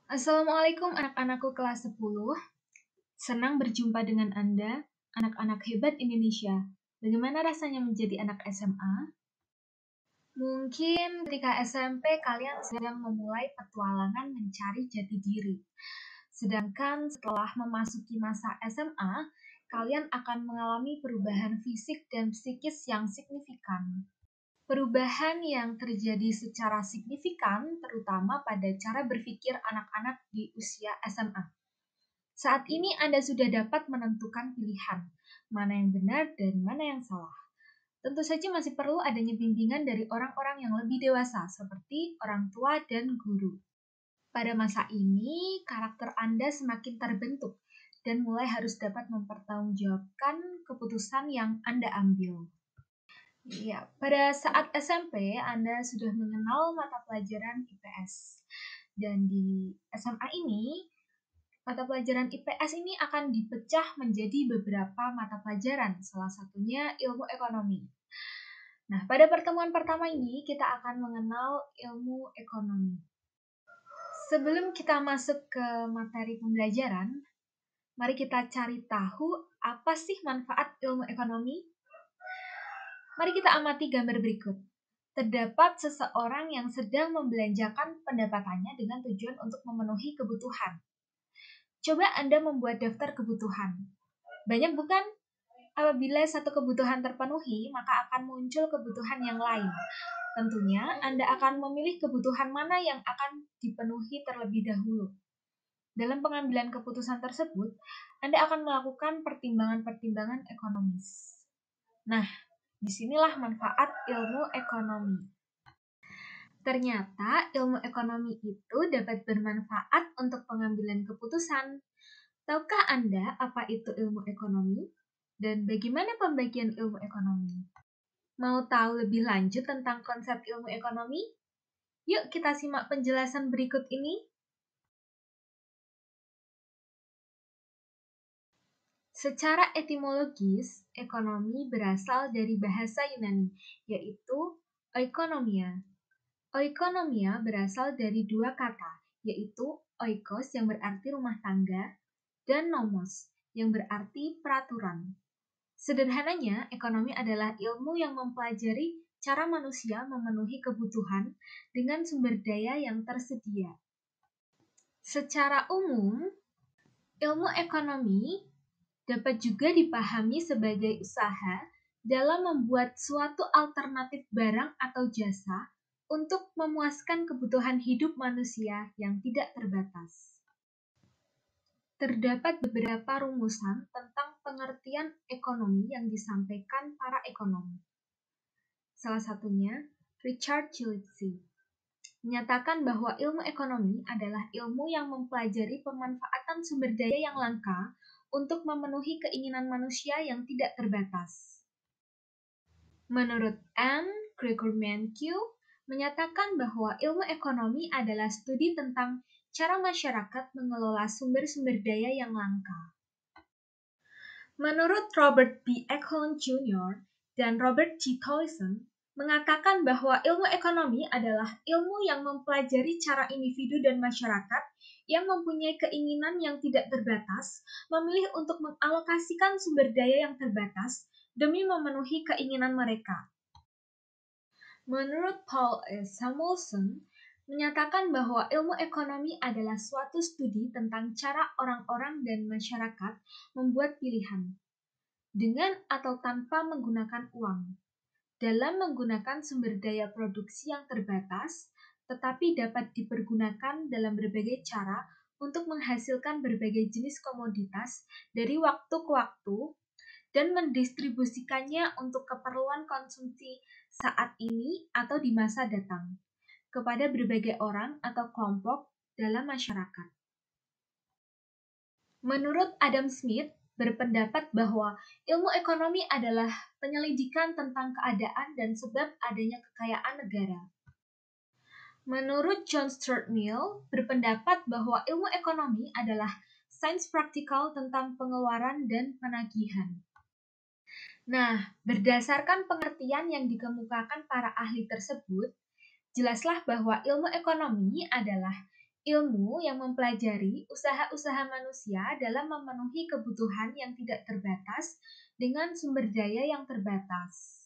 Assalamualaikum anak-anakku kelas 10. Senang berjumpa dengan Anda, anak-anak hebat Indonesia. Bagaimana rasanya menjadi anak SMA? Mungkin ketika SMP kalian sedang memulai petualangan mencari jati diri. Sedangkan setelah memasuki masa SMA, kalian akan mengalami perubahan fisik dan psikis yang signifikan. Perubahan yang terjadi secara signifikan terutama pada cara berpikir anak-anak di usia SMA. Saat ini Anda sudah dapat menentukan pilihan, mana yang benar dan mana yang salah. Tentu saja masih perlu adanya bimbingan dari orang-orang yang lebih dewasa, seperti orang tua dan guru. Pada masa ini, karakter Anda semakin terbentuk dan mulai harus dapat mempertanggungjawabkan keputusan yang Anda ambil. Ya, pada saat SMP, Anda sudah mengenal mata pelajaran IPS. Dan di SMA ini, mata pelajaran IPS ini akan dipecah menjadi beberapa mata pelajaran, salah satunya ilmu ekonomi. Nah, pada pertemuan pertama ini kita akan mengenal ilmu ekonomi. Sebelum kita masuk ke materi pembelajaran, mari kita cari tahu apa sih manfaat ilmu ekonomi. Mari kita amati gambar berikut. Terdapat seseorang yang sedang membelanjakan pendapatannya dengan tujuan untuk memenuhi kebutuhan. Coba Anda membuat daftar kebutuhan. Banyak bukan? Apabila satu kebutuhan terpenuhi, maka akan muncul kebutuhan yang lain. Tentunya, Anda akan memilih kebutuhan mana yang akan dipenuhi terlebih dahulu. Dalam pengambilan keputusan tersebut, Anda akan melakukan pertimbangan-pertimbangan ekonomis. Nah, disinilah manfaat ilmu ekonomi. Ternyata ilmu ekonomi itu dapat bermanfaat untuk pengambilan keputusan. Tahukah Anda apa itu ilmu ekonomi? Dan bagaimana pembagian ilmu ekonomi? Mau tahu lebih lanjut tentang konsep ilmu ekonomi? Yuk kita simak penjelasan berikut ini. Secara etimologis, ekonomi berasal dari bahasa Yunani, yaitu oikonomia. Oikonomia berasal dari dua kata, yaitu oikos yang berarti rumah tangga dan nomos yang berarti peraturan. Sederhananya, ekonomi adalah ilmu yang mempelajari cara manusia memenuhi kebutuhan dengan sumber daya yang tersedia. Secara umum, ilmu ekonomi dapat juga dipahami sebagai usaha dalam membuat suatu alternatif barang atau jasa untuk memuaskan kebutuhan hidup manusia yang tidak terbatas. Terdapat beberapa rumusan tentang pengertian ekonomi yang disampaikan para ekonom. Salah satunya, Richard Gillespie menyatakan bahwa ilmu ekonomi adalah ilmu yang mempelajari pemanfaatan sumber daya yang langka untuk memenuhi keinginan manusia yang tidak terbatas. Menurut Anne Gregor Mankiw, menyatakan bahwa ilmu ekonomi adalah studi tentang cara masyarakat mengelola sumber-sumber daya yang langka. Menurut Robert B. Eklund Jr. dan Robert G. Tollison, mengatakan bahwa ilmu ekonomi adalah ilmu yang mempelajari cara individu dan masyarakat yang mempunyai keinginan yang tidak terbatas memilih untuk mengalokasikan sumber daya yang terbatas demi memenuhi keinginan mereka. Menurut Paul S. Samuelson, menyatakan bahwa ilmu ekonomi adalah suatu studi tentang cara orang-orang dan masyarakat membuat pilihan, dengan atau tanpa menggunakan uang, dalam menggunakan sumber daya produksi yang terbatas, tetapi dapat dipergunakan dalam berbagai cara untuk menghasilkan berbagai jenis komoditas dari waktu ke waktu dan mendistribusikannya untuk keperluan konsumsi saat ini atau di masa datang kepada berbagai orang atau kelompok dalam masyarakat. Menurut Adam Smith, berpendapat bahwa ilmu ekonomi adalah penyelidikan tentang keadaan dan sebab adanya kekayaan negara. Menurut John Stuart Mill, berpendapat bahwa ilmu ekonomi adalah sains praktikal tentang pengeluaran dan penagihan. Nah, berdasarkan pengertian yang dikemukakan para ahli tersebut, jelaslah bahwa ilmu ekonomi adalah Ilmu yang mempelajari usaha-usaha manusia dalam memenuhi kebutuhan yang tidak terbatas dengan sumber daya yang terbatas.